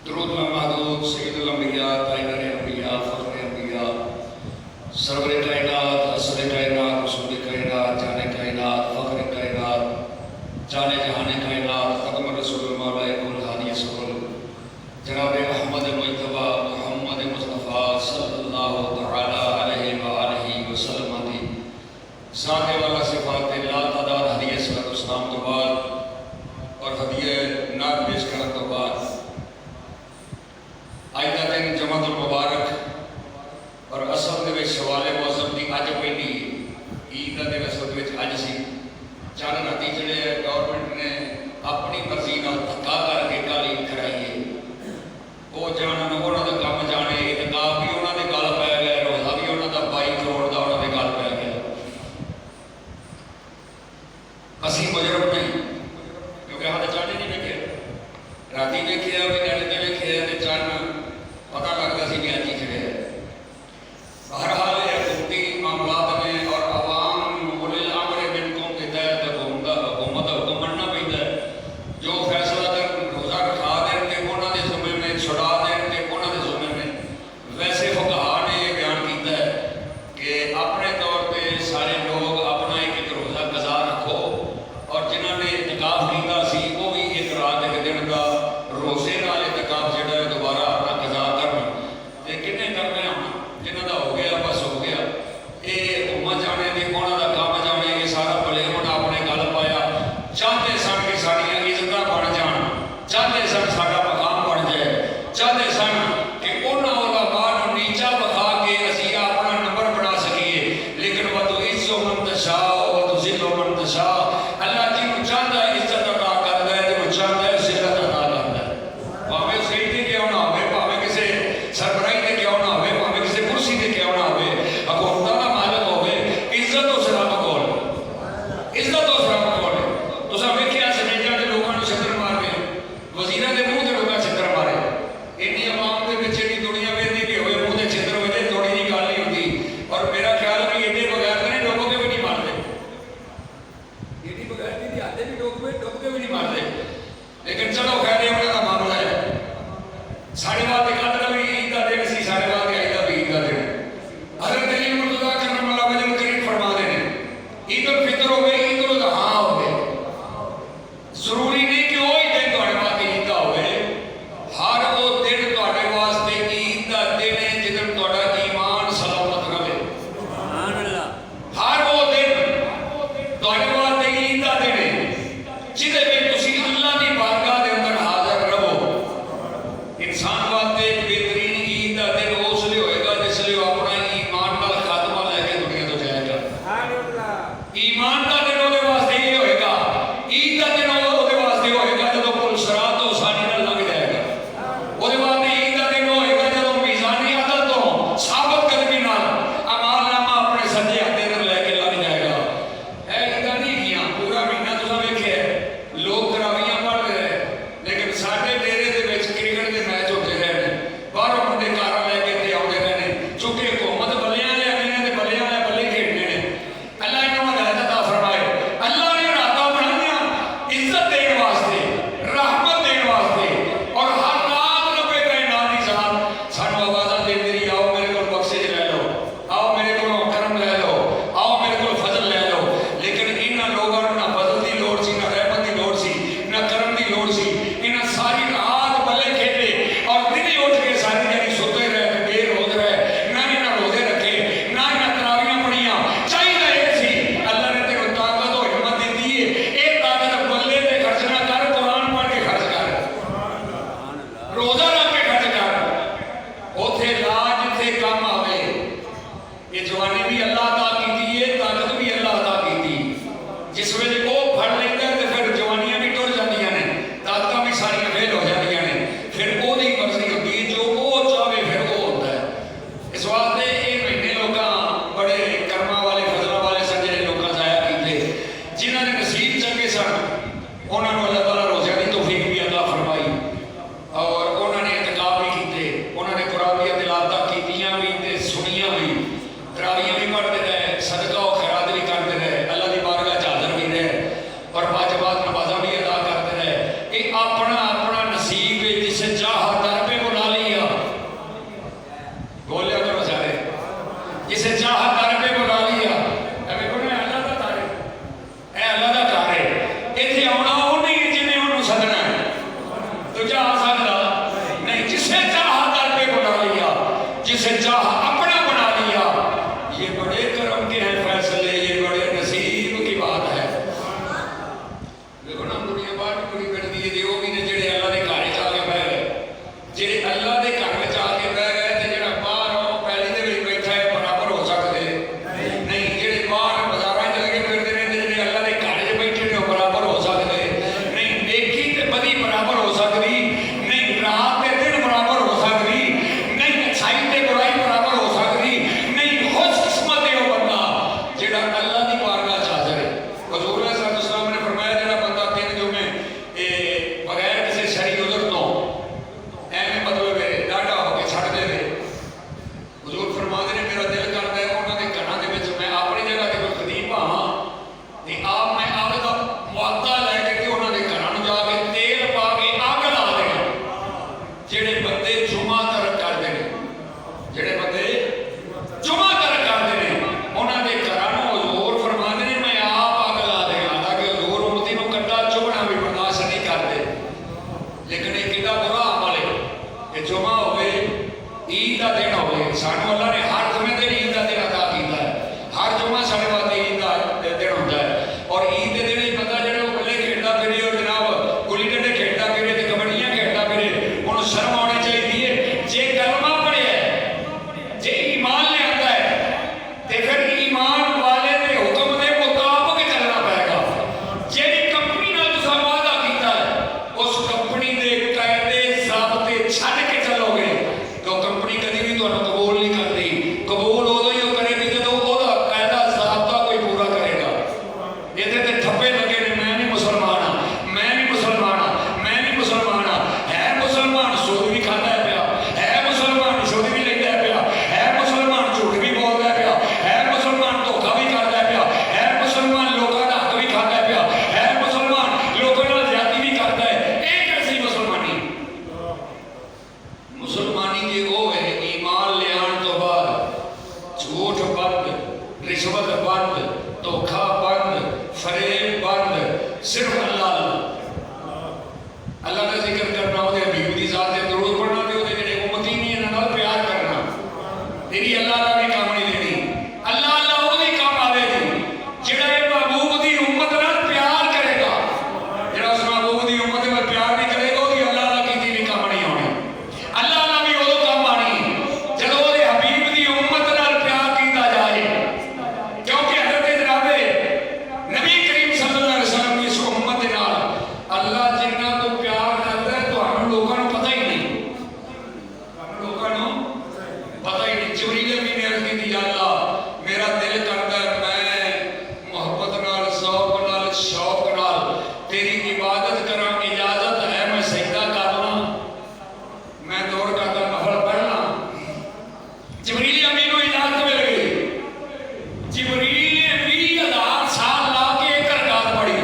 दरूद महमूद सैयदुल अंबिया ताइनर अंबिया फखर अंबिया सरवर कायनात असद कायनात रसूल कायनात जाने कायनात फखर कायनात जाने जहान कायनात खत्म रसूल मौला कुल हादी सुल जनाब अहमद मुज्तबा मोहम्मद मुस्तफ़ा सल्लल्लाहु तआला अलैहि व आलिहि वसल्लम दी साथे वाला सिफात ला तादाद हदीए सल्लल्लाहु अलैहि वसल्लम तो बाद और हदीए नात पेश करने तो बाद अज का दिन जमातुल मुबारक और असल के सवाले मौसम की अज पहली ईद का दिन असल अज सी चंद राती जोड़े गौरमेंट ने अपनी मर्जी का धक्का करके कल ईद कराई है वो जानन उन्होंने काम जाने इतकाब भी उन्होंने गल पै गया रोजा भी उन्होंने 22 करोड़ का उन्होंने गल पै गया। असी मुजरम नहीं क्योंकि हाथ चंद नहीं देखे राती देखे भी नेट से देखे चंद पता लगता सी भी अज ही चढ़े। बहरहाल हुकूमती मामलात में और अवाम उलिल अम्र मिनकुम के तहत हुकूमत हुक्म मनना पैदा है। जो फैसला रोज़ा रखा देन के उन्होंने जुम्मे में छुड़ा देन के उन्होंने जुम्मे में वैसे फुकहा ने यह बयान किया है कि अपने तौर पर सारे लोग अपना एक रोज़ा कज़ा रखो और जिन्होंने इतकाफ किया सी वो भी एक रात एक दिन का रोजे नाल इतकाफ जो दोबारा अपना कज़ा करन किन्ने करने जिन्हों का हो गया बस हो गया। ये उम्मत जाने की उन्हों का काम जाने ये सारा भले उन्हें अपने गल पाया चाहते सन कि साड़ियाँ इज्जत बन जान चाहते सन साडा मकाम बन जाए चाहते सन कि उन्होंने बाद नीचा विखा के असी अपना नंबर बना सकीए। लेकिन वतु इज्जो मन तशा वतु जिल्लो मन तशा अल्लाह जिन्हों चाहता है इज्जत अदा करता है जिन्हों चाहता है जिल्लत अदा करता है। भावें सही से क्यों ना हो भावें किसी सरबराही से क्यों ना हो भावें किसी कुर्सी से क्यों ना हो हुकूमत का मालिक हो इज्जत उस रब को इज्जत उस रब को तुसा वेखिया सनेजा के लोगों को छत्र मारते वजीरा के मुंह से लोग छत्र मारे इन्नी आवाम के पिछे की दुनिया वेंदी भी हो मुंह से छत्र वजे थोड़ी जी गल नहीं होती। और मेरा ख्याल है कि एडे बगैर नहीं लोगों के भी नहीं मारते एडी बगैर की आते भी लोग डुब के भी नहीं मारते। लेकिन चलो खैर उन्होंने का मामला है साढ़े बाद कल का भी ईद का दिन सी साढ़े बाद आई का भी ईद का दिन हजरत अली मुर्तज़ा करमल्लाहु वजहहु करीम फरमाते हैं ईद उल फितर हो गई ईद उल अज़हा हो गए जरूरी नहीं कि वो ही दिन तुम्हारे वास्ते ईद का होवे हर वो दिन तुम्हारे वास्ते ईद का दिन है जिस दिन तुम्हारा ईमान सलामत रहे। सुभान अल्लाह हर वो दिन तुम्हारे वास्ते ईद का दिन है जिसे में तुसी अल्लाह की बारगाह के अंदर हाजिर रहो। इंसान वास्ते बेहतरीन ईद का दिन उसलिए होएगा जिसलिए अपना ईमान का खात्मा लैके दुनिया तो जाएगा। ईमान का दिन ਉਹਦੇ वास्ते ये होएगा ईद का दिन ਉਹਦੇ वास्ते होएगा ਜਦੋਂ पुल सिरात तो आसानी ਨਾਲ लंघ जाएगा। ਉਹਦੇ वास्ते ईद का दिन होएगा ਜਦੋਂ मीज़ान अदल तो साबित कदमी नाल अमालनामा अपने सज्जे हत्थ अंदर लेके लंघ जाएगा। है ईदां नहीं गियां पूरा महीना तुसां वेखिआ लोग तरावियां पढ़ रहे लेकिन साडे डेरे दे विच क्रिकेट के मैच होते रहे ने बाहरों बंदे कारां लैके इत्थे आउंदे रहे ने चूंकि हुकूमत बल्लियां लियाने ने ते बल्लियां वाले बल्ले खेडने ने। अल्लाह इन्हां नूं हिदायत अता फरमाए। अल्लाह ने रातां बनाईआं इज्जत देने वास्ते रहमत देने वास्ते और हर रात रब्बे कायनात दी ज़ात सानूं आवाज़ां देंदी रही आओ मेरे कोल बख्शिश लै लो आओ मेरे कोलों करम लै लो आओ मेरे कोल फजल लै लो। लेकिन इन्हां लोगों नूं ना फजल दी लोड़ सी ना रहमत दी लोड़ सी ना करम दी लोड़ सी। इन्हां सारी रात बल्ले खेडे और दिन उठ के सारी दिहाड़ी सुते रहे बेरोज रहे ना इन्हां रोजे रखे ना इन्हां तरावियां पढ़ियां। चाहिए ये सी अल्लाह ने तेनों ताकत और हिम्मत दी है ये ताकत बल्ले ते खर्च ना कर कुरान पढ़ के खर्च कर रोजा रख के खर्च कर उथे ला जिथे काम आवे। ये जवानी भी अल्लाह अता कीती है ताकत भी अल्लाह अता कीती। जिस वेले वो फड़ लेंदा ते फिर जवानियां भी टुर जांदियां ने ताकतां भी सारियां फेल हो जांदियां ने फिर ओदी मर्जी होती है जो वो चाहे फिर वो होता है। इस वास्ते ये महीने लोग बड़े कर्मा वाले फजलों वाले सन जिहड़े लोग जाया कीते जिन्हां दे नसीब चंगे सन उन्होंने अल्लाह ताला रोज़ियां दी तौफीक भी अता फरमाई और उन्होंने इतकाब भी कीते उन्होंने कुरान दी तिलावतां कीतियां भी ते सुनियां भी तरावियां भी पढ़ते रहे सदका और खैरात भी करते रहे अल्लाह की बारगाह च हाज़िर भी रहे और वाजिबात नमाज़ां भी अदा करते रहे। ये अपना अपना नसीब है जिसे चाह कि जुमा होवे, ईद का दिन होवे, सानू अल्लाह ने हर जुमे दिन ईद का दिन अदा किया है। हर जुमा साढ़े वास्ते ईद का दिन होता है। और ईद के दिन ही बंदा जो बल्ले खेलता फिरे और जनाब गुली डंडे खेलता फिरे तो कबड्डियां खेलता फिरे, उन्होंने शर्म आनी चाहिए। जे कलमा पढ़िया जे ईमान लिया है तो फिर ईमान वाले के हुक्म के मुताबिक चलना पड़ेगा। जी कंपनी तुम वादा किया है उस कंपनी के कायदे ज़ाब्ते छड़ के चलोगे तो कंपनी कभी भी तुम्हें कबूल नहीं करती। कबूल उदों ही करेगी जो वह कायदा ज़ाब्ता कोई पूरा करेगा। ये ठप्पे लगे ने, मैं नहीं मुसलमान हाँ, मैं नहीं मुसलमान हाँ, मैं नहीं मुसलमान हाँ। है मुसलमान सूद भी खाता है पिया, है मुसलमान रिश्वत भी लेता है पिया, है मुसलमान झूठ भी बोलता है पिया, है मुसलमान धोखा भी करता है पिया, है मुसलमान लोगों का हक भी खाता है पिया, है मुसलमान लोगों का ज्यादती भी करता है। एक ऐसी मुसलमानी मुसलमानी के वो है ईमान लियान तो बाद झूठ बंद, रिश्वत बंद, धोखा बंद, फरेब बंद, सिर्फ अल्लाह अल्लाह का जिक्र करना, वो हबीब की जात से दरूद पढ़ना, तो वो जेडे उम्मती नहीं इन्हां नाल प्यार करना। तेरी अल्लाह का भी काम नहीं देनी, अल्लाह अल्लाह वो भी काम आवेगी जेड़ा ये महबूब की उम्मत नाल प्यार करेगा। जेड़ा उस महबूब की उम्मत नाल प्यार नहीं करेगा वो अल्लाह अल्लाह की भी काम नहीं आनी। अल्लाह अल्लाह भी उदों काम आनी जदों वो हबीब की उम्मत नाल प्यार किया जाए। क्योंकि हज़रत जनाबे नबी करीम सल्लल्लाहु अलैहि वसल्लम की इस उम्मत के नाल अल्लाह जिन्ना तो प्यार करता है तो हम लोगों को पता ही नहीं, हम लोगों को पता ही नहीं। जिब्रील भी ने अर्ज़ की अल्लाह मेरा दिल करता है मैं मोहब्बत नाल शौक नाल शौक नाल तेरी इबादत करा, इजाजत है मैं सजदा करना, मैं दौड़ करता नफल पढ़ना। जिब्रील अमीन को इजाजत मिल गई। जिब्रील ने 20,000 साल ला के एक रकात पढ़ी।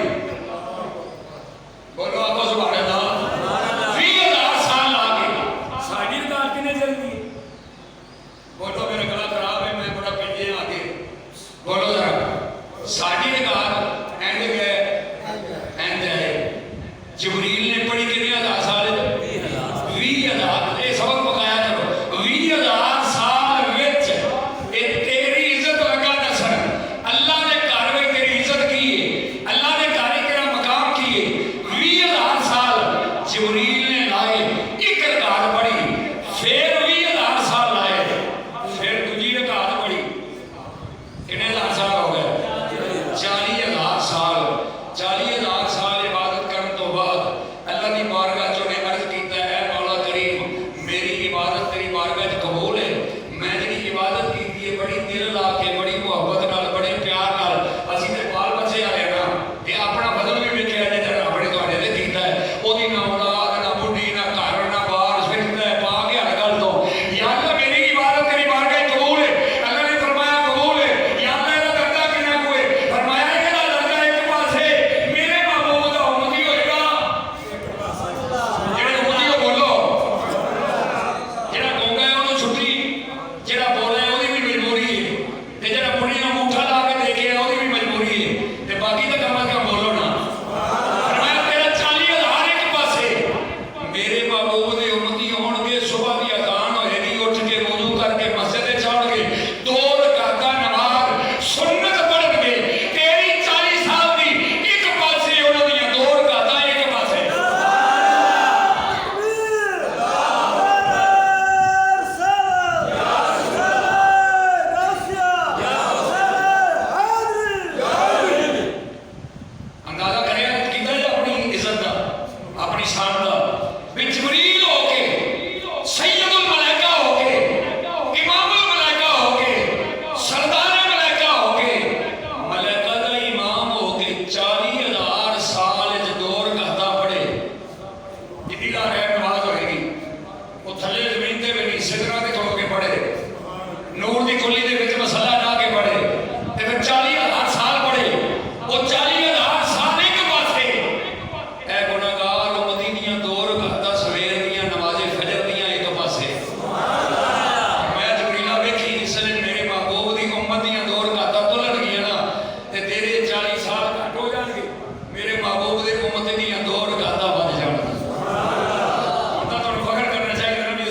बोलो आपको सुभान अल्लाह। 20,000 साल ला के साड़ी रकात कितने जल्दी। बोलो मेरा गला खराब है, मैं बड़ा पीछे आगे। बोलो जरा साड़ी रकात एंड गए एंड है। जिब्रील ने पढ़ी कितने हज़ार साल 20,000। ये सबक पकाया करो 20,000 साल विच ये तेरी इज्जत लगा दसन। अल्लाह ने घर में तेरी इज्जत की है, अल्लाह ने घर में तेरा मकाम की है। 20,000 साल जिब्रील ने लाए, एक रकात पढ़ी, फिर 20,000 साल लाए, फिर दूसरी रकात पढ़ी। कितने हज़ार साल हो गए 40,000 साल। 40,000 साल इबादत करने तो बाद अल्लाह की बारगाह चो ने अर्ज किया है मौला करीम मेरी इबादत तेरी बारगाह च कबूल है। मैं जी इबादत की है बड़ी दिल ला के बड़ी मुहब्बत नाल बड़े प्यार नाल असीं ते बाल बच्चे आए ना ये अपना बदल भी वेखिया जे रब ने तुहाडे ते कीता है। ओदी ना औलाद ना बुढ़ी ना घर ना बार फिरदा है पा के हर गल तो या अल्लाह मेरी इबादत तेरी बारगाह च कबूल है। अल्लाह ने फरमाया कबूल है। या अल्लाह इहदा दर्जा कितना कोई फरमाया इहदा दर्जा एक पासे मेरे महबूब दा उम्मती होएगा। जेड़े उम्मती हो बोलो जेड़ा गूंगा है उन्होंने छुट्टी, जेड़ा बोला है ओदी भी मजबूरी है, ते जेड़ा बुढ़ी नूं अंगूठा ला के दे के ओदी भी मजबूरी है, ते बाकी तो कम अज कम बोलो ना। फरमाया तेरा 40,000 एक पासे मेरे महबूब दे उम्मती होणगे। सुबह की अज़ान होएगी उठ के वुज़ू करके मस्जिद च आउणगे, 2 रकातां नमाज सुन्नत पढ़णगे। तेरी 40 साल दी एक पासे उन्हां दी 2 रकातां एक पासे। अंदाजा करेगा कितना है अपनी इज्जत का अपनी शान का। जिब्रील होके सैयदुल मलाइका होके इमामुल मलाइका होके सरदार मलाइका होके मलाइका का इमाम होके 40,000 साल 2 रकातां पढ़े। जिदी ला रहे नमाज होएगी वो थले जमीन ते भी नहीं सिदरा ते खड़ो के पढ़े, नूर की कुली दे विच मसला ला के पढ़े ते फिर 40,000 साल पढ़े। वो 40,000 साल एक पासे ए गुनाहगार उम्मती दियां 2 रकातां सवेर दियां नमाज़े फजर दियां एक पासे। मैं जिब्रीला वेखी जिसने मेरे महबूब की उम्मत दियां 2 रकातां तुलन गईयां ना ते तेरे 40 साल घट हो जाणगे, मेरे महबूब की उम्मत दियां 2 रकातां वध जाणगियां। हुण तां तुहानूं फखर करना चाहिए ना भी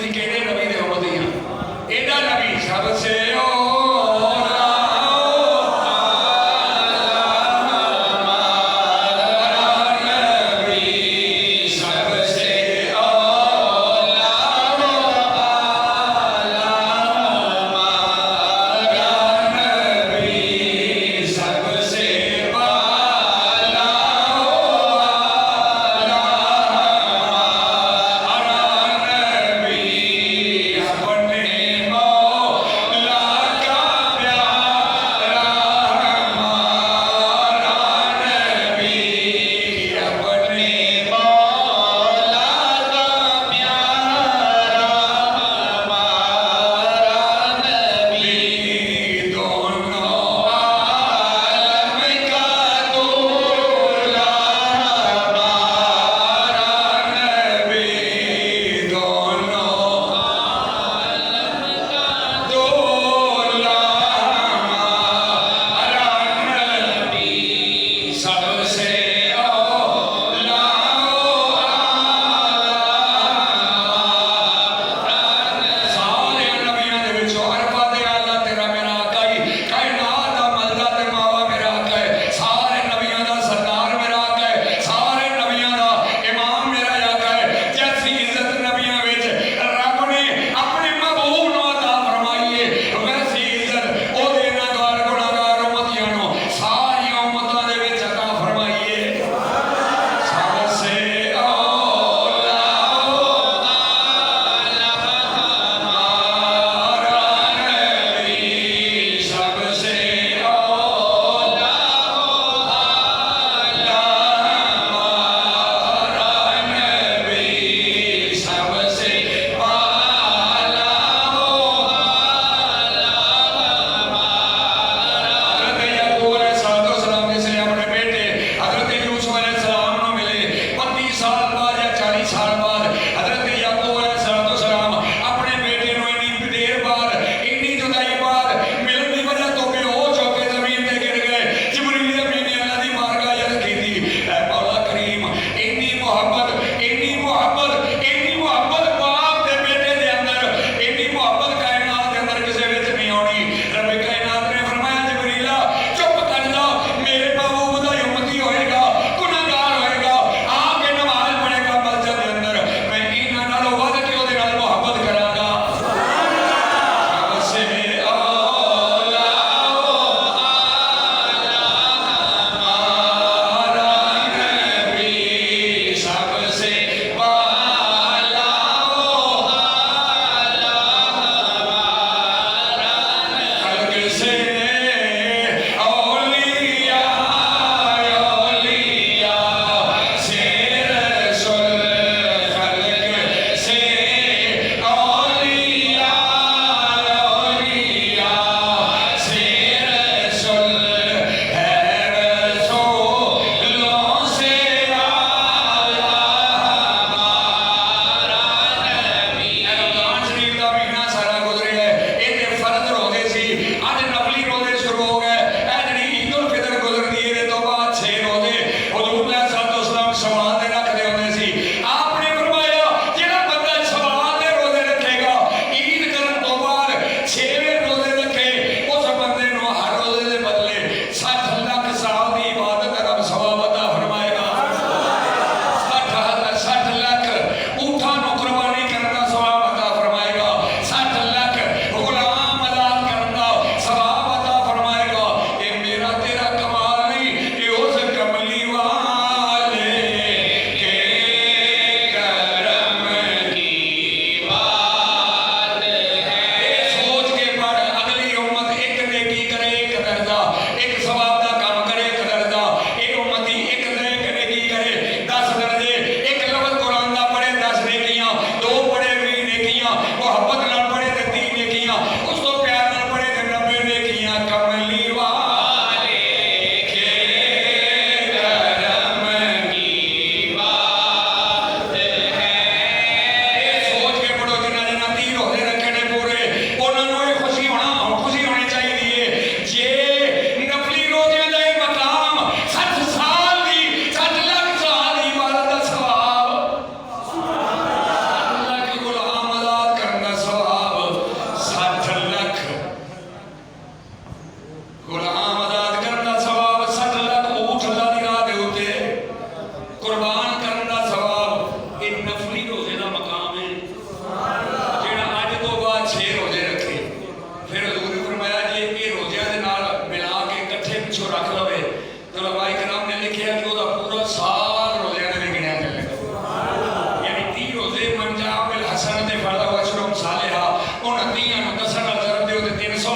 हसन ते फला वशरुम सालिहा उन तीयां नु दसन नाल ज़रब दिओ ते 300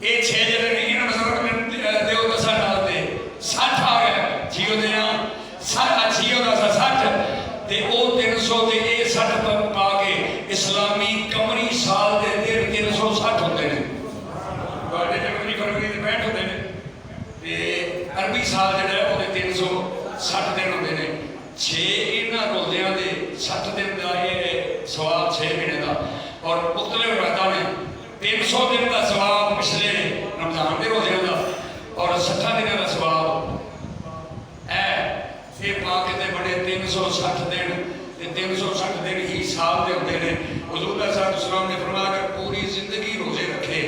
ये 6 जने ने इन्हां ज़रब दिओ दसन नाल ते 60 आ गया जियो दे 60 जियो दा 60 ते ओ 300 ते ये 60 पर पा के इस्लामी कमरी साल दे 360 होंदे ने बाटे जनवरी फरवरी दे 65 होंदे ने ते अरबी साल जेड़ा ओदे 360 दिन होंदे ने 6 इन्हां रोज़ियां दे 60 दिन दा ये सवाब 6 महीने दा और मुख्तलिफ रातां ने 300 दिन का सवाब पिछले रमजान के रोज़ियां का और 60 दिन का सवाब है ये पाके ते बड़े 360 दिन 360 दिन ही साल के होंगे ने हुज़ूर सल्लल्लाहु ने फरमाया अगर पूरी जिंदगी रोजे रखे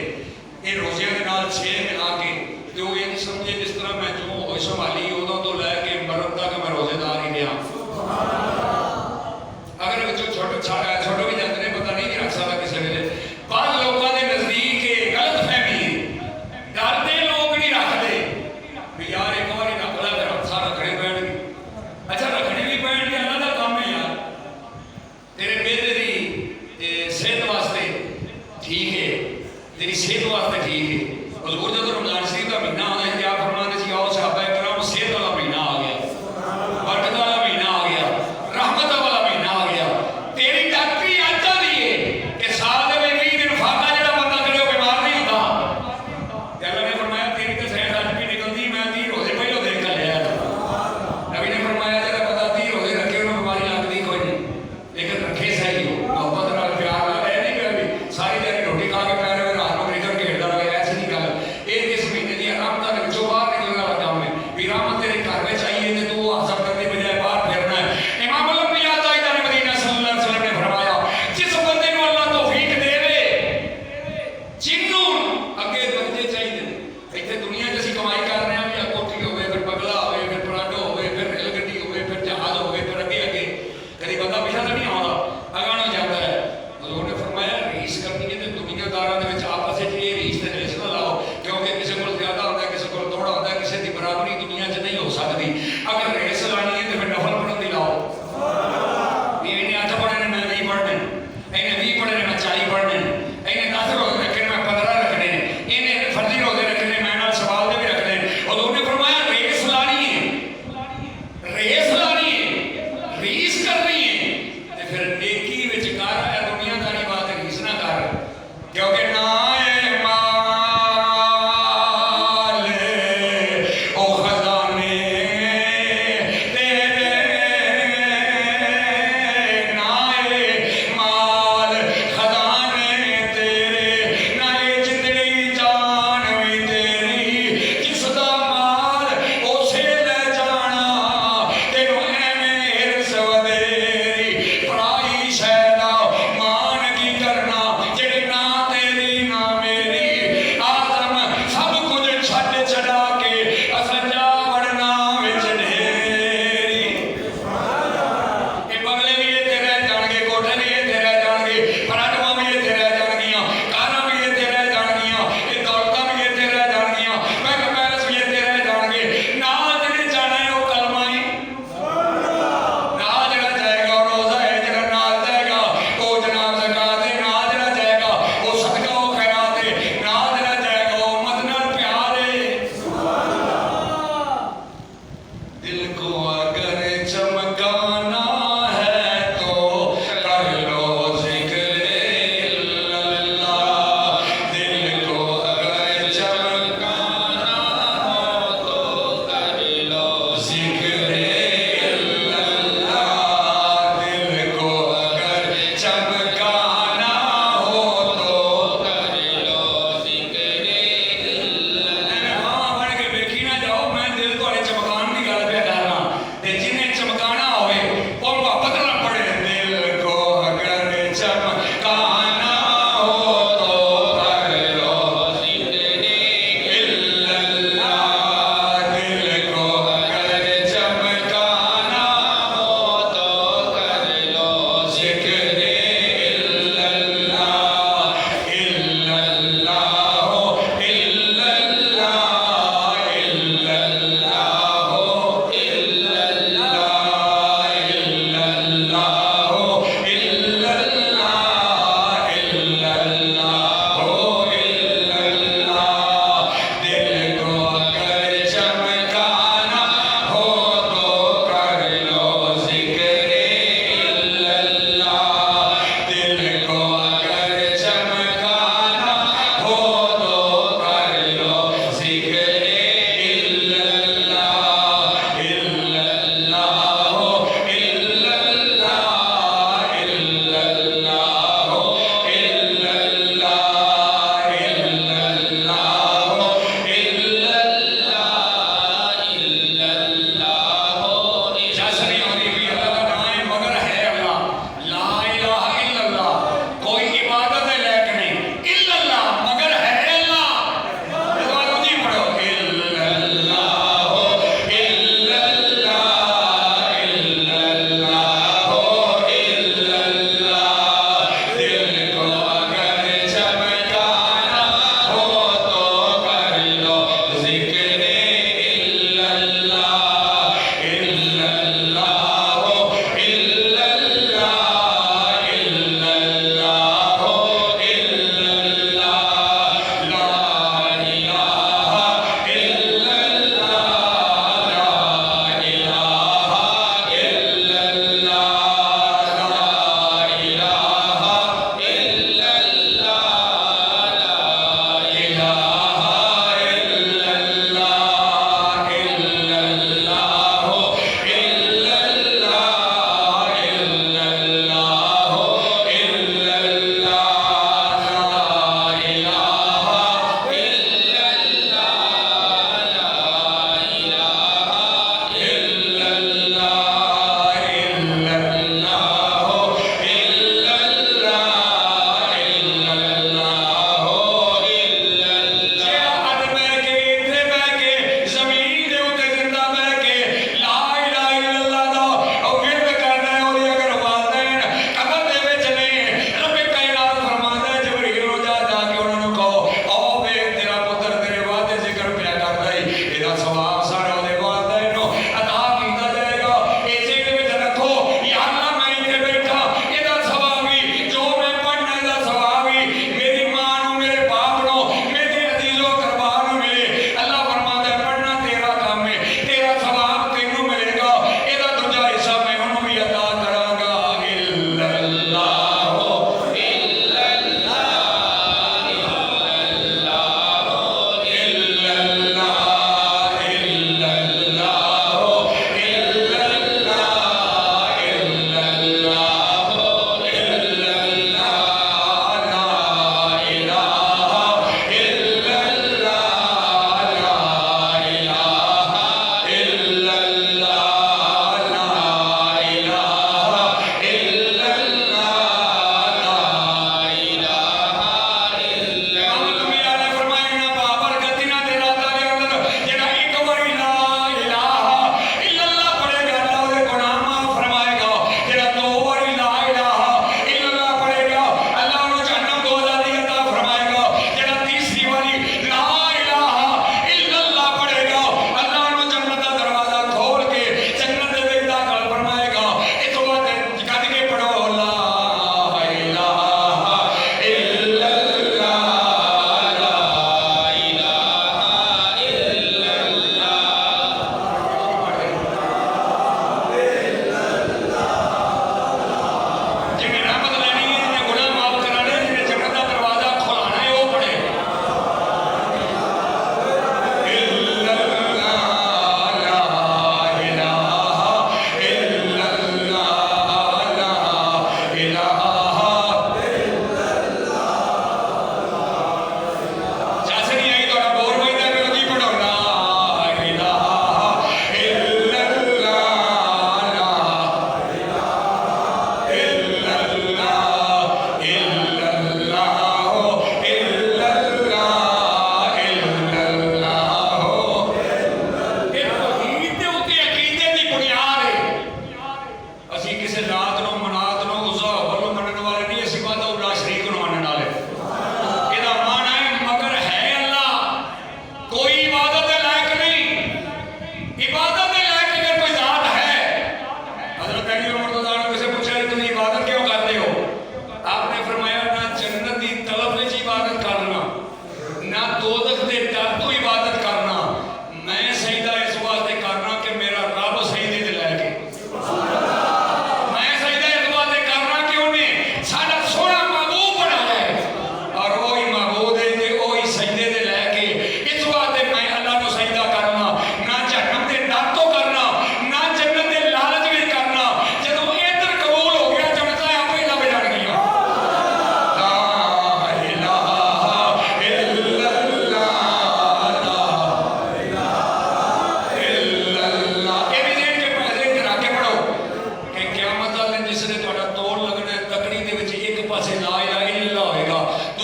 ये रोज़ियां के नाल 6 मिला के तो ये नहीं समझे जिस तरह मैं जो होश संभाली उदों तो लैके मरण तक मैं रोजेदार ही रहा अगर बच्चों छोटे भी जाते हैं पता नहीं कि रख सकता किसी वेले पर लोगों के नजदीक गलत फहमी डरते लोग नहीं रखते भी यार एक बार रख ला फिर हफ्ता रखने पैणगे अच्छा रखने भी पैणगे अल्लाह का काम है यार तेरे बेटे की सेहत वास्ते ठीक है तेरी सेहत वास्ते ठीक है हुज़ूर जब रमजान शरीफ का महीना आता है क्या फरमाते सी आओ सहाबा कराम सेहत वाला महीना आ गया बरकत वाला महीना आ गया रहमत वाला महीना आ गया तेरी डॉक्टरी आज दी है कि साल में 20 दिन फाका जरा बंदा करे बीमार नहीं होता अल्लाह ने फरमाया तेरी तो सेहत आज भी निकलती मैं 30 रोजे पहले देख कर लिया नबी ने फरमाया जरा बंदा 30 रोजे रखे उन्हें बीमारी लगती कोई नहीं लेकिन रखे सही हो मोहब्बत नाल प्यार नाल ऐ नहीं कि सारी दिन रोटी खा के पै रहे रात को क्रिकेट खेलता रहे ऐसी नहीं गल ये इस महीने की रहमत के विचों बाहर निकलने वाला काम है भी रहमत तेरे घर में चाहिए तो तू हसब करने बजाय बाहर फिरना है इमाम अल-अंबिया ताजदार मदीना सल्लल्लाहु अलैहि वसल्लम ने फरमाया जिस बंदे को अल्लाह तौफीक देवे जिन्नू अगे बंदे चाहिए इतने दुनिया च असीं कमाई कर रहे हैं भी कोठी होवे फिर बगला होवे फिर पराडो होवे फिर रेल गड्डी होवे फिर जहाज होवे फिर अगे अगे कभी बंदा पिछा तो नहीं आउंदा अगाणों जाता है हुज़ूर ने फरमाया रीस करनी है तो दुनियादारां दे विच आपस विच ये रीस ते रेस ना लाओ क्योंकि किसी को ज्यादा होता है किसी को थोड़ा होता है किसी की बराबरी दुनिया च नहीं हो सकती अगर रेस लानी है तो फिर नफल पढ़न दी लाओ ये इन्हें 8 पढ़े ने मैं 20 पढ़ने इन्हें 20 पढ़े ने मैं 40 पढ़ने इन्हें 10 रोजे रखे मैं 15 रखने इन्हें फर्जी रोजे रखने मैं नाल सवाल दे भी रखने हुज़ूर ने फरमाया रेस लानी है रीस करनी है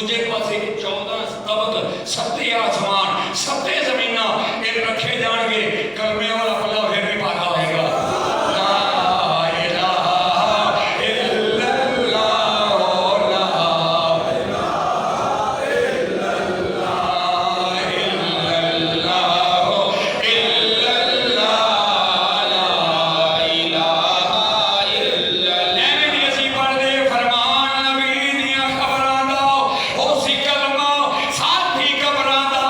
दूजे पासे 14 तबक, 7 आसमान, 7 जमीना ये रखे जाएंगे। कलमे वाला पल्ला फिर भी पारा होएगा। साथी कबरां दा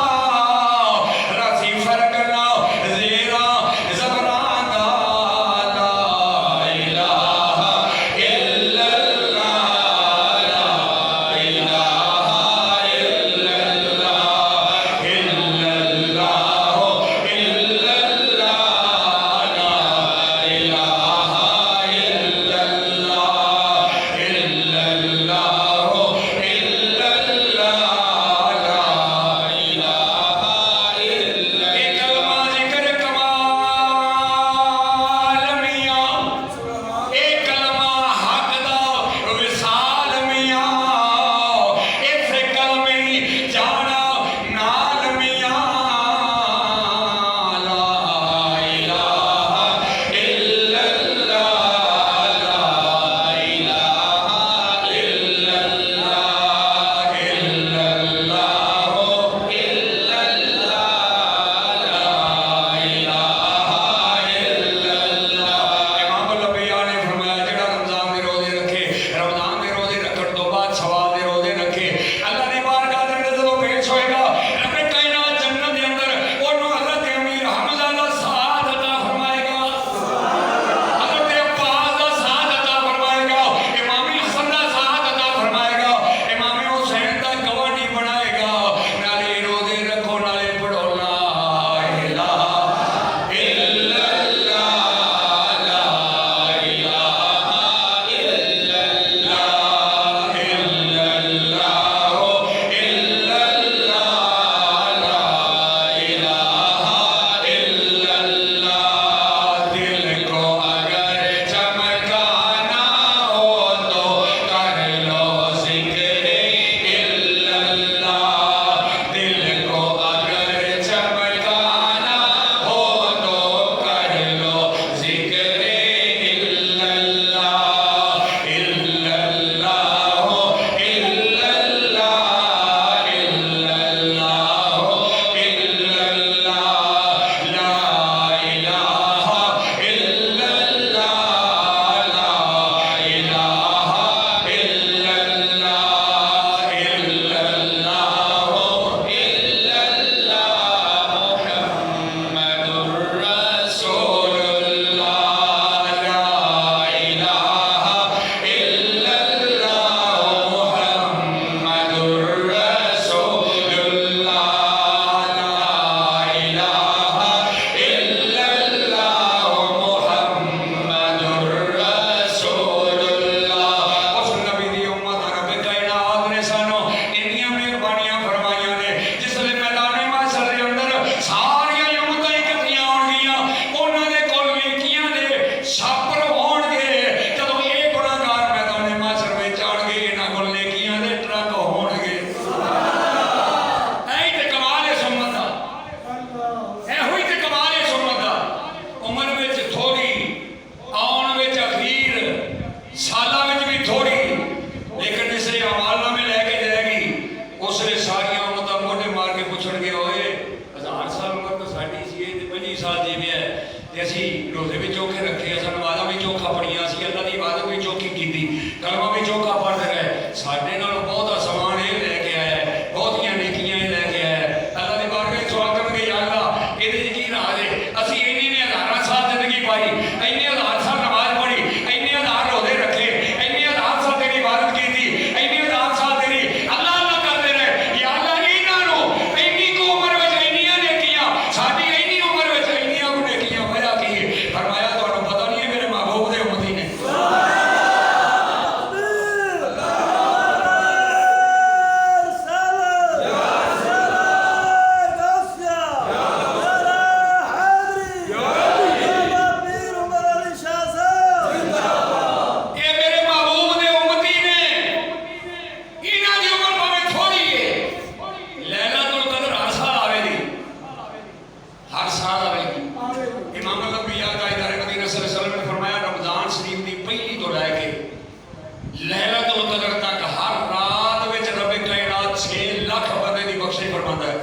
लैलतुल कदर तक हर रात में रब कायनात 6 लाख बंदे की बख्शिश फरमाता है।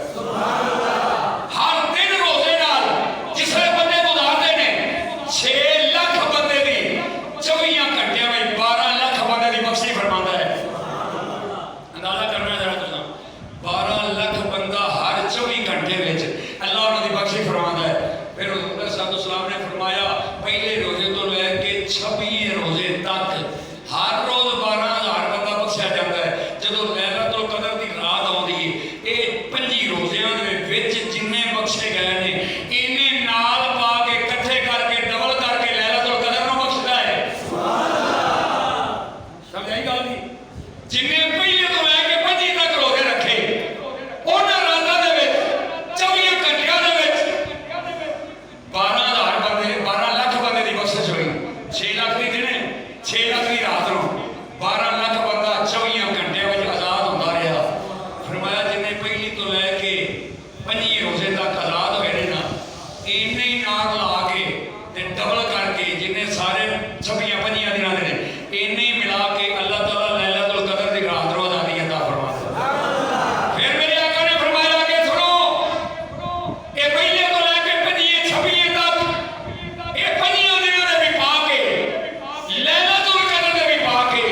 हर दिन रोजे नाल जिसले बंदे गुजारते ने 6 लाख बंदे की 24 घंटिया में 12 लाख बंदे की बख्शिश फरमाता है। अंदाजा करना जरा तुम 12 लाख बंदा हर 24 घंटे में अल्लाह उन्होंने बख्शिश फरमाता है। फिर हुज़ूर सल्लल्लाहु ने फरमाया पहले रोजे तो लैके 26 रोजे तक हर रोज 12,000 बंदा बख्शिया जाता है। जो लैलतुल कदर की रात आती है ये 25 रोजियां जिन्ने बख्शे गए ने इन्हें नाल पा के इकट्ठे करके डबल करके लैलतुल कदर को बख्शदा है। समझ आई गल नहीं? जिन्ने पहले तो लैके 25 तक रोजे रखे उन्हां रातां दे विच 24 घंटियां दे विच 12,000 बंदे 12 लाख बंदे की बख्शिश हुई। 6 लाख की दिने 6 लाख की रात को 12 लाख बंदा 24 घंटिया में आजाद होता रहा। फरमाया जिन्हें पहली तो लैके 25 रोजे तक आजाद हुए ना इन्ने ही नाल ला के डबल करके जिन्हें सारे 26-25 दिनों के इन्ने ही मिला के अल्लाह ताला लैलतुल कदर की रात रोज आदि अता फरमाता। फिर मेरे आका ने फरमाया कि सुनो ये पहले तो लैके 25-26 तक ये 25 दिनों ने भी पा के लैलतुल कदर ने भी पा के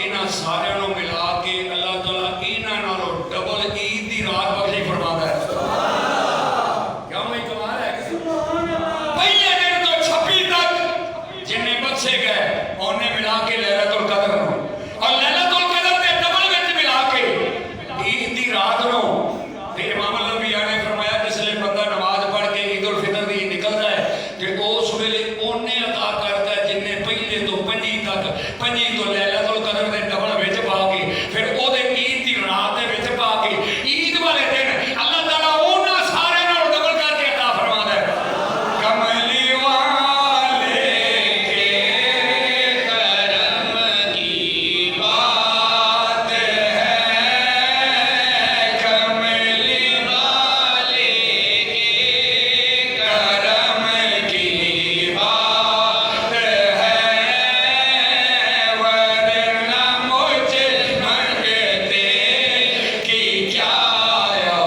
इन्हां सारिਆਂ ਨੂੰ मिला के अल्लाह ताला इन्हां नालों डबल ईद की रात बख्शिश फरमाता है। क्यों भाई कमाल है? पहले दिन तो 26 तक जिन्ने बख्शे गए उन्हें मिला के लैलतुल कदर और लैलतुल कदर के डबल विच मिला के ईद की रात को इमाम अल-अंबिया ने फरमाया जिसले बंदा नमाज पढ़ के ईद उल फितर दी निकलता है कि उस वेले उन्हें अदा करता है जिन्ने पहले तो 25 तक 25 तो लैलतुल कदर के डबल विच पा के फिर ओदे ईद की रात दे विच पा के ईद वाले दिन अल्लाह ताला उन्हां सारे नाल डबल करके अता फरमाता है। कमली वाले के करम की बात है, कमली वाले के करम की बात है, वरना मुझे मंगते कि क्या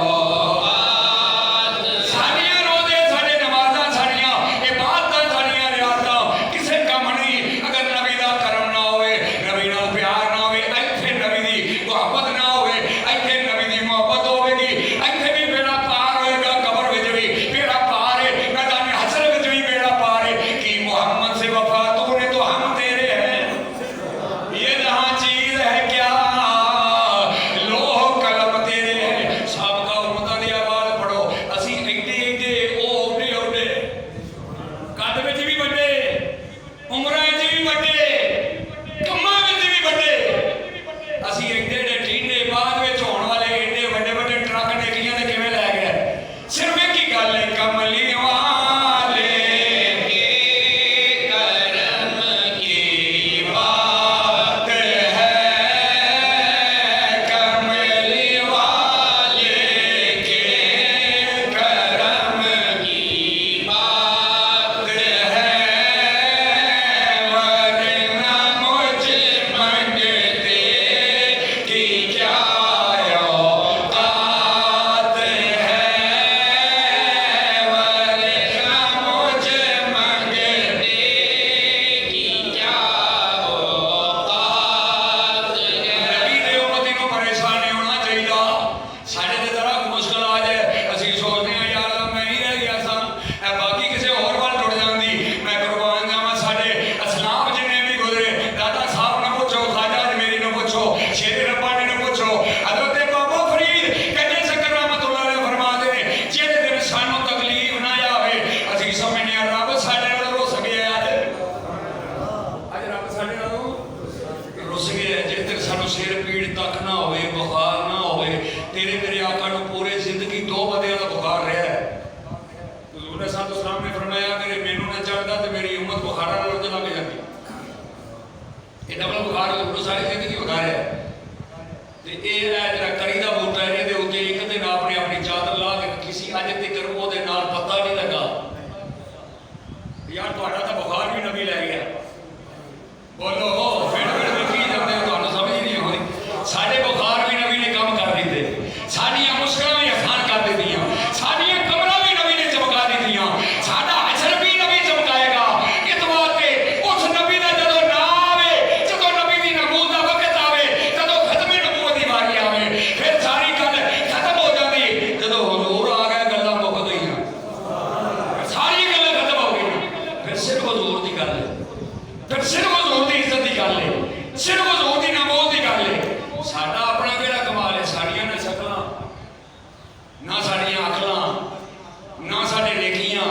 औकात। सारियां रोजे साडे नमाज़ां साडियां इबादतां साडियां रियाज़तां किसे कम नहीं अगर नबी दा करम ना होवे नबी नाल प्यार ना होवे इत्थे नबी दी मुहब्बत ना होवे इत्थे नबी दी मुहब्बत होवेगी इत्थे भी बेड़ा पार होएगा कब्र विच भी बेड़ा पार है मैदान हशर विच भी बेड़ा पार है कि मोहम्मद से वफा तूने तो हम तेरे हैं ये जहां चीज है क्या लोह कलम तेरे हैं। साबका उम्मतां दी आवाज़ पढ़ो असी एडे एडे ओ ओडे ओडे कद विच भी वड्डे उमरां विच भी वड्डे कम्मां विच भी वड्डे असी एडे एडे ठींडे बाद विच होण वाले एडे वड्डे वड्डे ट्रक नेकियां दे किवें लै गए। सिर्फ एक ही गल है कमली वाले के करम की बात है, कमली वाले के करम की बात है, वरना मुझे मंगते कि क्या औकात है, वरना मुझे मंगते कि क्या औकात है। नबी दे उम्मती को परेशान नहीं होना चाहिए। साढ़े ते जरा मुश्किल आ जाए असी सोचते हैं यार मैं ही रह गया सा बाकी किसी और वाल टुट जाती मैं कुर्बान जावा। साढ़े असलाफ जिन्हें भी गुजरे दादा साहब ने पूछो ख्वाजा अजमेरी ने पूछो शेर रब्बानी ने पूछो हजरत बाबा फरीद कन्ने शक्कर रहमतुल्लाह अलैह फरमाते हैं जेड़े दिन सानू तकलीफ ना आवे असी समझने रब साडे नाल रुस गया अज रब साडे नाल रुस गया जिस दिन सानू सिर पीड़ तक ना होवे बुखार ना होवे। तेरे मेरे आका नू पूरे जिंदगी 2 बंदियां दा बुखार रहा है। हुज़ूर सल्लल्लाहु ने फरमाया अगर मैनू ना चढ़दा तो मेरी उम्मत बुखारा नाल चला के जाती। ये डबल बुखार हुज़ूर सारी जिंदगी बुखार है ते ये जरा करी दा बूटा है इहदे उत्ते एक दिन आपने अपनी चादर ला के किसी अज तक ओहदे नाल पता नहीं लगा यार तुहाडा तो बुखार भी नबी लै गया। बोलो फिर देखी जाते हो तुहानू सिर्फ हजूर दी ना बहुत ही गल है। साडा अपना किहड़ा कमाल है, साड़ियां ने शकलां ना, साड़ियां अकलां ना, साडे नेकियां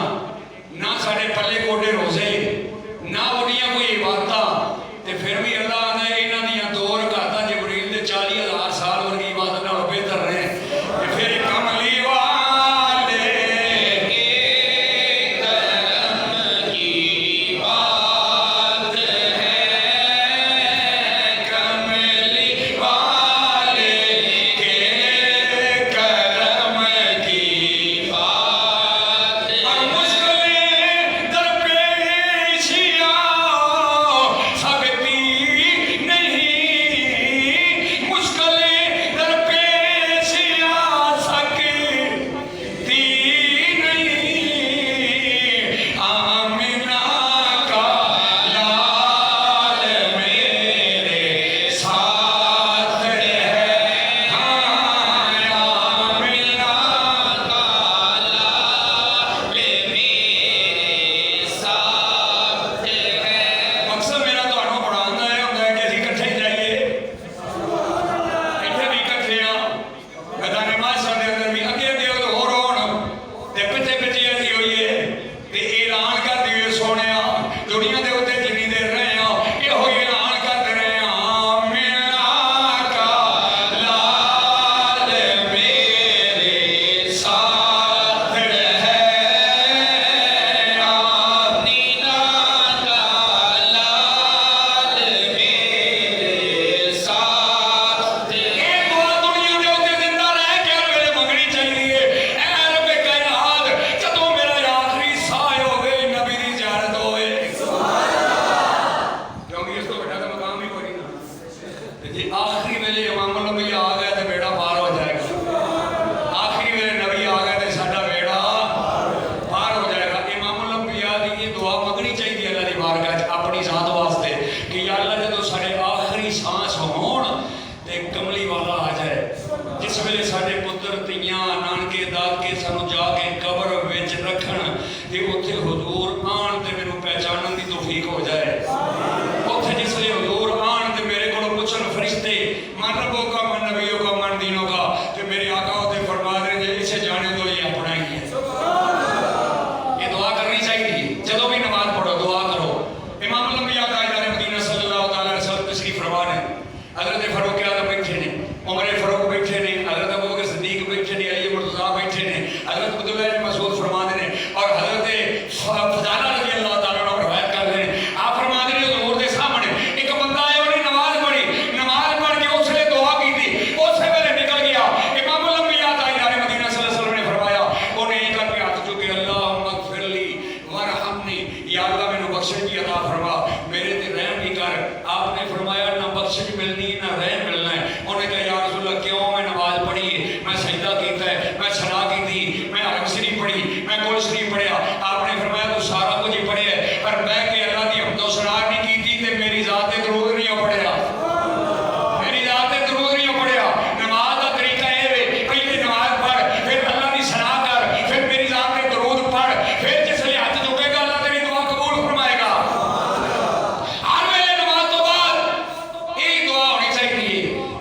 ना, साडे पल्ले गोडे रोजे ना, उहदियां कोई इबादतां, ते फिर भी अल्लाह ने इन्हां दियां 2 रकातां जिबरील दे 40,000 साल वर्गी इबादत नालों बेहतर ने। ते फिर कमली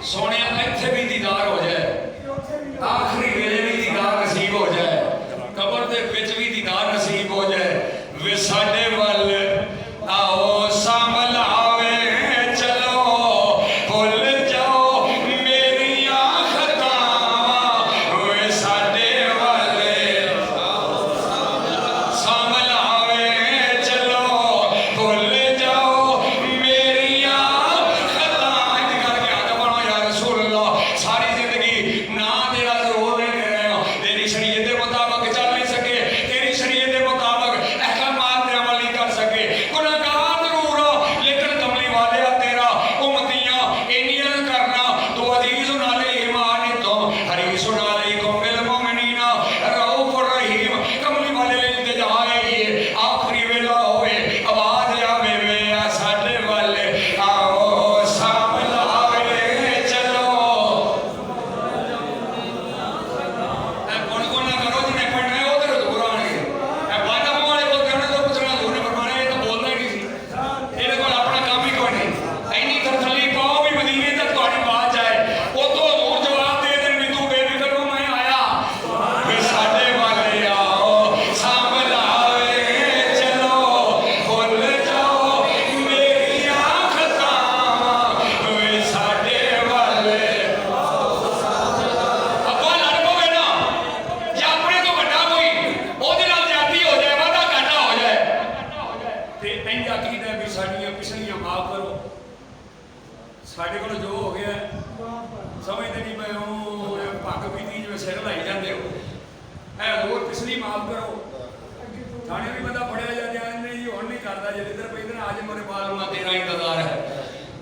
सोने को जो हो गया समझते नहीं मैं भग पीती जिवें सिर लाई जाते हो है लोर पिछली माफ करो थाने भी बंदा फड़िया जाता नहीं जी हुण नहीं करता जे इधर पैदा आज मेरे बाल मां तेरा इंतजार है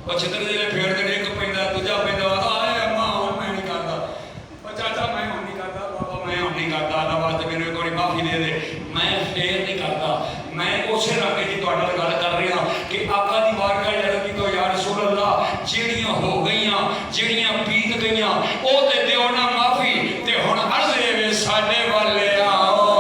और छितर जिले फेरते एक पैदा दूजा पैदा आए अम्मा हुण मैं नहीं करता और चाचा मैं हुण नहीं करता बाबा मैं हुण नहीं करता अल्लाह वास्ते मेरे को माफी दे दे मैं फेर नहीं करता मैं उसे रंग की तुहाडे नाल गल कर रहा कि आका दी बारगाह लगी तो या रसूल अल्लाह जिहड़ियां हो गईयां जिहड़ियां बीत गईयां ओ ते दिओ ना माफी ते हुण अर्ज़ वे साडे वाले आओ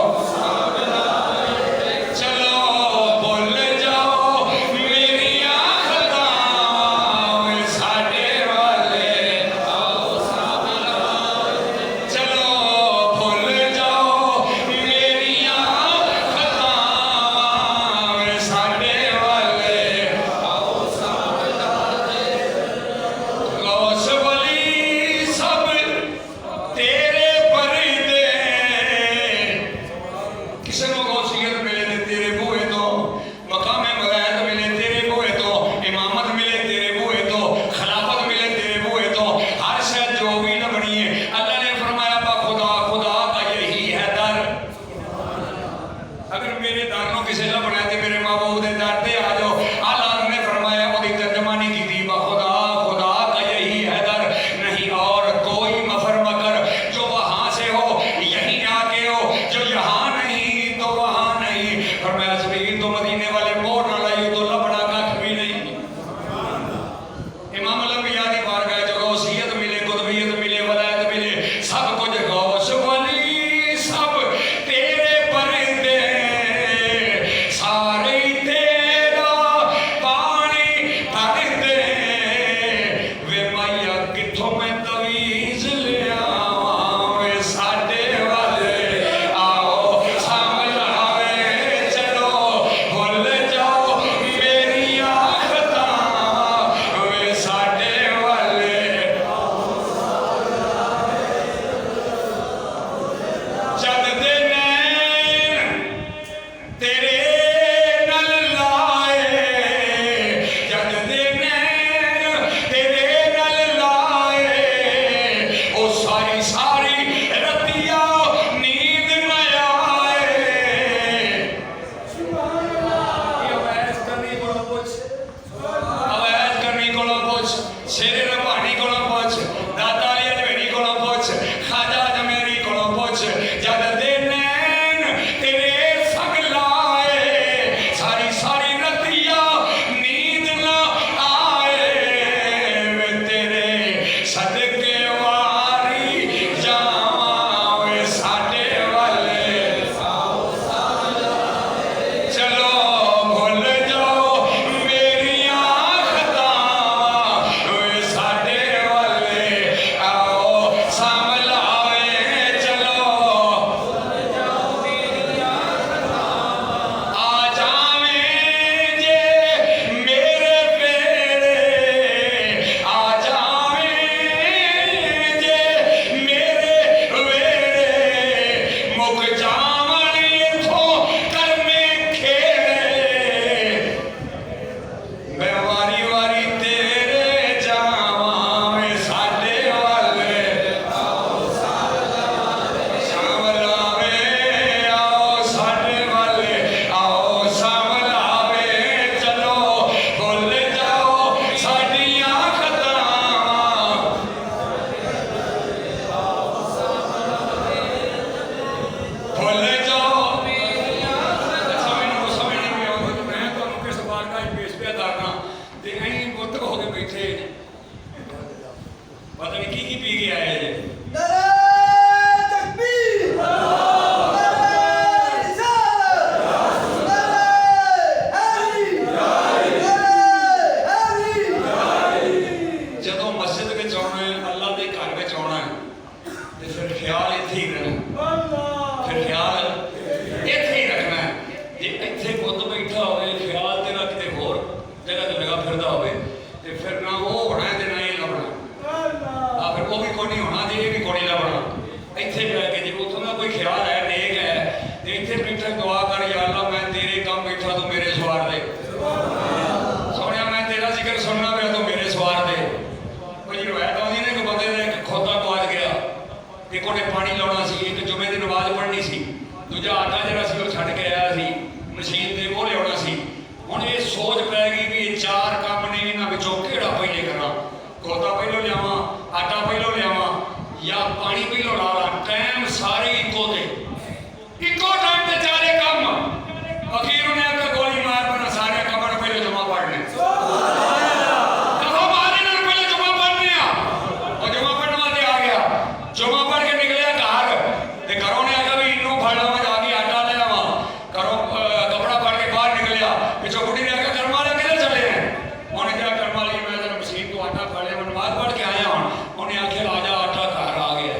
मैं नमाज पढ़ के आया हूँ, उन्हें आखिया आजा आटा घर आ गया,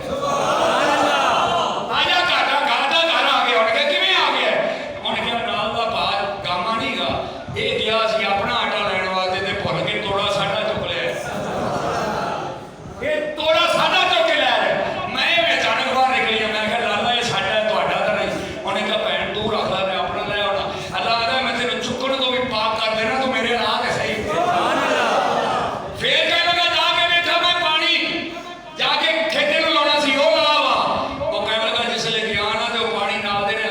आजा घाटा घाटा घर आ गया। उन्हें कहा किवें आ गया? उन्हें कहा नाल दा भार गामा नहीं गा, ये गया सी अपना आटा लैण वास्ते ते भुल के तोड़ा साडा चुक लिया, ये तोड़ा साडा चुक के लै रहा। मैं अचानक बाहर निकली, मैं कहा लाला ये साडा है तुहाडा तां नहीं। उन्हें कहा भैन तू रख लै, मैं अपना लै आउणा। अल्लाह आखदा मैं तेनों चुक्कण तो भी पाक कर देना, तू मेरे ला के सही। फिर कहने लगा जाके देखा मैं पानी जाके खेते में लाना सी, वो ला वा। वो कहने लगा जिसले गया ना तो पानी नाल दे ने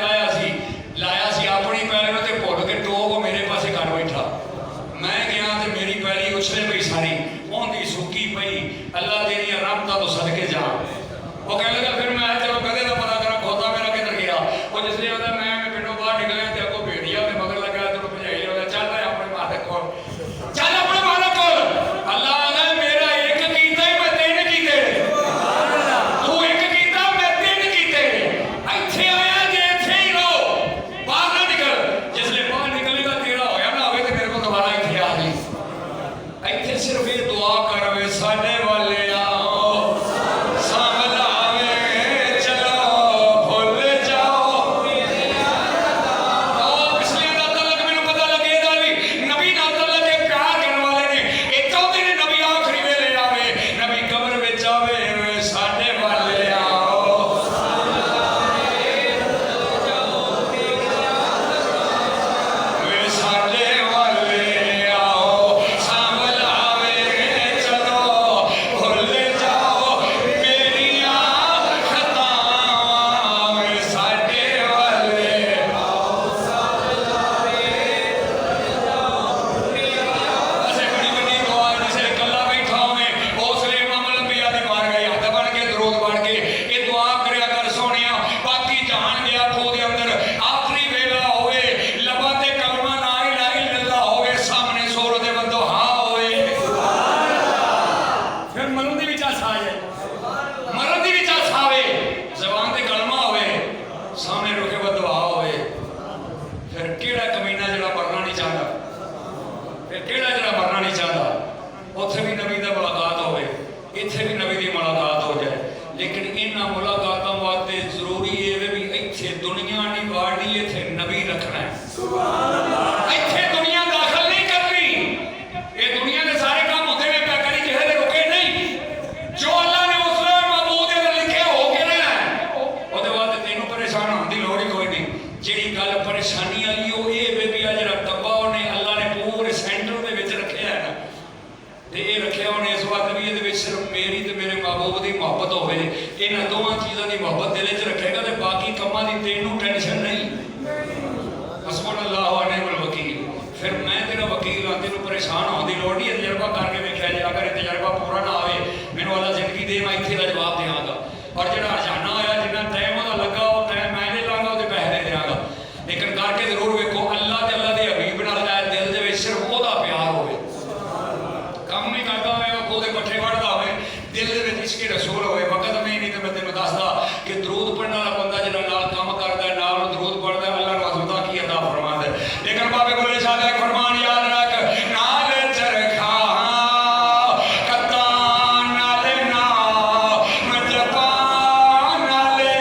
लाया सी अपनी पैली में, ते भुल के टोक मेरे पासे कर बैठा। मैं गया तो मेरी पैली उछले पई सारी, ओंदी सुक्की पई। अल्लाह तेरी रहमतां तो सदके जा। वो कहने लगा फिर मैं चलो कदे का पता करा खोता मेरा किधर गया। वो जिसले आता मैं पिंडों बाहर निकलिया तो अगों भेड़िया ते मगर लगा, तेन भजाई लिया, चल रहा अपने मालिक को, चल अपने मालिक को। अल्लाह आदा मेरा एक कीता ही मैं तीन कीते, तू एक कीता मैं तीन कीते। इत्थे आया जे इत्थे ही रहो, बाहर ना निकल। जिसले बाहर निकलेगा तेरा होया ना होवे ते मेरे को दोबारा इत्थे आ जाई। इत्थे सिर्फ ये दुआ कर वे साडे वाले आओ सामलावे चलो भुल जाओ। पिछले नाता लग मैनूं पता लगेगा भी नबी नाता लग के प्यार करने वाले ने ये चाहते ने नबी आखिरी वेले आवे, नबी कब्र विच आवे, वे साडे वाले आओ वे साडे वाले आओ सामलावे चलो भुल जाओ मेरिया खतावां, वे साडे वाले ऐसे बड़ी बड़ी दुआ जिसे कल्ला बैठा होवे हौसले इमाम लंबिया दी मार गई हद बन के दरूद बन के ये दुआ करया कर सोनिया। बाकी जहान गया खो दे अंदर आखिरी वेला होवे, लबा ते कलमा ला इलाहा इल्लल्लाह होवे, सामने सोर दे बंदो हाँ होवे, फिर मरण दी विच आसा आ जाए, मरण दी विच आसा आवे, जबान ते कलमा होवे, सामने रुके बदुआ होवे। फिर केड़ा कमीना जेड़ा मरना नहीं चाहता, फिर केड़ा जेड़ा मरना नहीं चाहता, उत्थे भी नबी दा मुलाकात होवे, इत्थे भी नबी दी मुलाकात हो जाए। लेकिन इन्हां मुलाकातां वास्ते जरूरी है भी इत्थे दुनिया नहीं वाड़नी, इत्थे नबी रखना है। इत्थे दुनिया दाखिल नहीं करनी, ये दुनिया के सारे काम होते हुए क्या करी किसी दे रुके नहीं। जो अल्लाह ने उस महबूब दे अंदर लिखे हो के रहना है, ਉਹਦੇ बाद तेनों परेशान होने की लोड़ ही कोई नहीं। ਜਿਹੜੀ ਗੱਲ परेशानी वाली ਉਹ ਇਹ ਵੇ ਵੀ ਆ ਜਿਹੜਾ ਡੱਬਾ ਉਹਨੇ अल्लाह ने पूरे सेंटर ਦੇ ਵਿੱਚ ਰੱਖਿਆ ਹੈ ਨਾ, ਤੇ ਇਹ ਰੱਖਿਆ ਉਹਨੇ ਇਸ ਵਾਸਤੇ ਵੀ ਇਹਦੇ ਵਿੱਚ ਸਿਰਫ ਮੇਰੀ ਤੇ ਮੇਰੇ महबूब ਦੀ ਮੁਹੱਬਤ ਹੋਵੇ। ਇਹਨਾਂ ਦੋਵਾਂ ਚੀਜ਼ਾਂ ਦੀ ਮੁਹੱਬਤ ਦਿਲ 'ਚ ਰੱਖੇਗਾ ਤੇ ਬਾਕੀ ਕੰਮਾਂ ਦੀ ਤੈਨੂੰ ਟੈਨਸ਼ਨ ਨਹੀਂ। हस्बुनल्लाहु व निअमल वकील। फिर मैं तेरा वकील हाँ, तेनों परेशान होने की लोड़ नहीं। तजर्बा करके वेख्या जाए, अगर तजर्बा पूरा ना आए मैनू अल्लाह जिंदगी दे, मैं इत्थे दा जवाब देंगा। और जो हरजाना होया जिन्ना टाइम वह लगा वो टाइम मैं नहीं लाँगा, वो पैसे दे देंगा। लेकिन करके जरूर वेखो अल्लाह ते अल्लाह के हबीब नाल दिल दे विच सिर्फ ओहदा प्यार होवे, काम नहीं करता होवे, ओहदे पट्ठे वढ़दा होवे, दिल दे विच इश्क रसूल होवे। वकत में नहीं तो मैं तेनों दसदा कि दरूद पढ़ने वाला बंदा जिहड़ा नाल काम करदा है, नाल दरूद पढ़दा है, अल्लाह नूं अज़मता की अता फरमांदा है। लेकिन बाबे बुल्ले शाह दा एक फरमान याद रख, नाल चरखा कत्ता नाले नाम जपा, नाले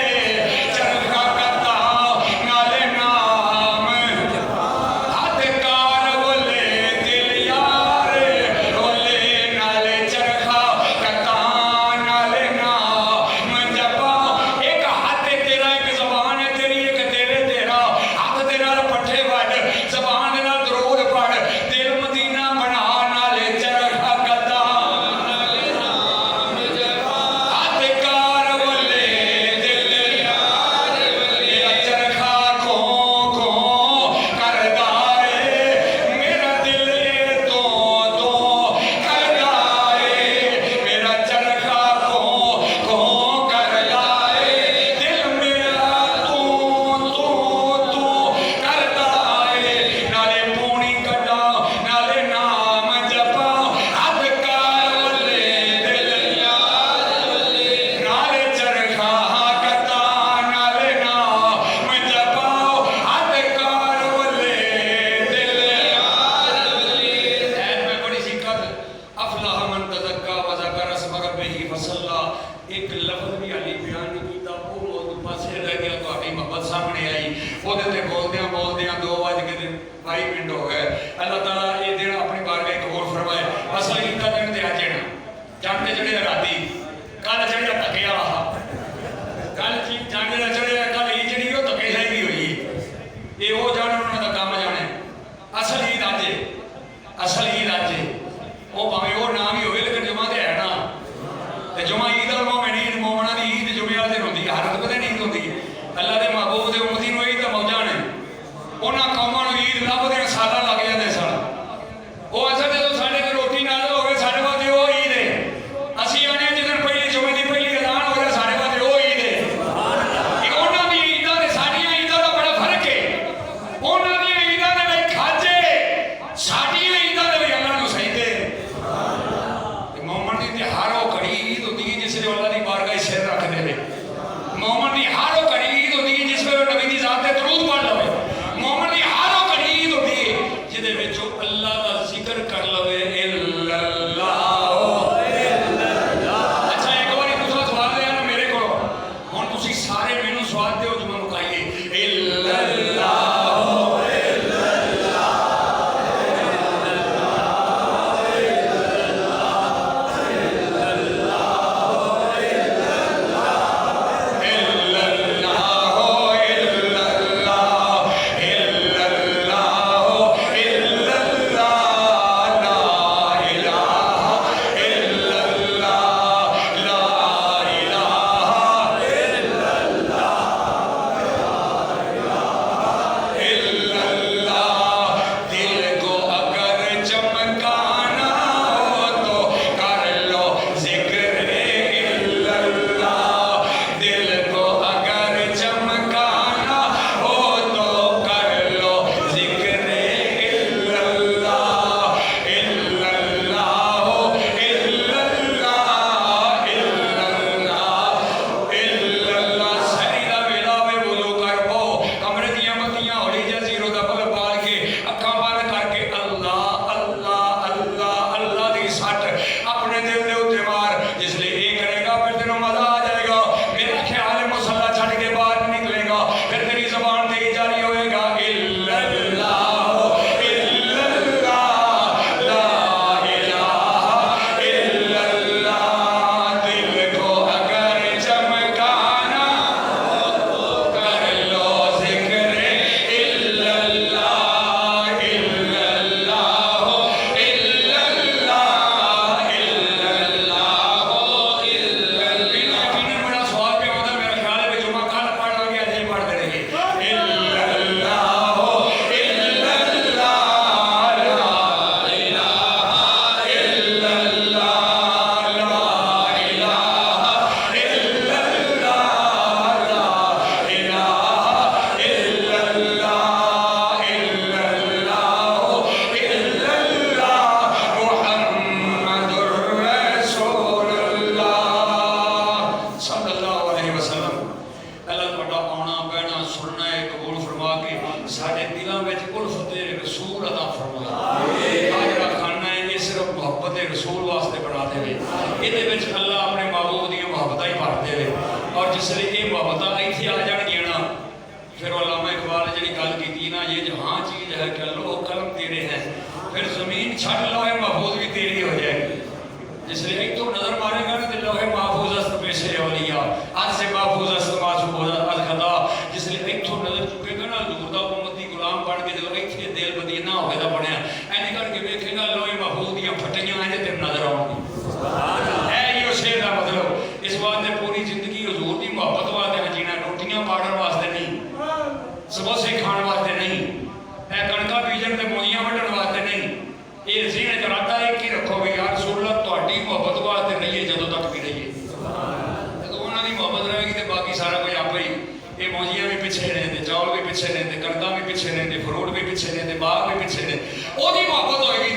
चरखा कत्ता नाले नाम हाथ कार बोले दिल यार बोले, नाले चरखा कत्ता नाले नाम जपा। एक हाथ तेरा वो बोलद्या 2:22 हो गए। अल्लाह ताला ये दिन अपनी बारगाह एक होर फरमाए। असल ईद का दिन तो अज है ना, जंग ने चढ़िया राती, कल चढ़िया धक्के वाला, कल जंग का चढ़िया, कल ईद जी धक्केशाही की हुई। ये वो जाने उन्होंने काम जाने। असल ईद अज है, असल ईद अज है। वो भावें वो नाम ही हो, लेकिन जुमा तो है ना। तो जुमा ईद अल मोमिन, ईद मोमना की ईद जुमे वाले दिन होती है। हर पता नहीं होती है। अल्लाह के महबूब के उम्मती को ईद का मौजा ने। उन्होंने कौमां नूं ईद लभदे साल लग जाते सन। वो असल जो साढ़े कोई रोटी ना हो गए, साढ़े वास्ते वो ईद है। असीं आने जिस दिन पहली जुमे की पहली ऐलान हो गया, साढ़े वास्ते वो ईद है। उन्होंने दी ईदां ते साडियां ईदां दा बड़ा फर्क है। उन्होंने दी ईदां दे विच खाजे, साडियां ईदां दे विच अल्लाह नूं सजदे। मोमन दी तिहार वो घड़ी ईद होती है जिस वे अल्लाह की बारगाह सिर रख दे। मोमन दी हर वो घड़ी ईद होती है जिस वे नबी की जात ते दरूद पढ़ लवे। मोमन दी हर वो घड़ी ईद होती है जिहदे विच अल्लाह दा जिक्र कर लवे। अच्छा एक बारी दूसरा सवाल लिया ना मेरे को, हुण तुसीं सारे मैनूं सवाल दिओ जो मैं मुकाइए। समोसे खाने वास्ते नहीं, कणका बीजन के मूलियां वंडन वास्ते नहीं। ये सीने च इरादा एक ही रखो भी यार सुन तुहाडी मुहब्बत वास्ते रहिए जदों तक भी रहिए। जदों उन्हां दी मुहब्बत रहेगी तो बाकी सारा कुछ आपे ही। ये मौजियां भी पिछे रहते, चावल भी पिछे रहते, कणकां भी पिछे रहते, फ्रूट भी पिछे रहते, बाग भी पिछे रहते। ओहदी मुहब्बत होएगी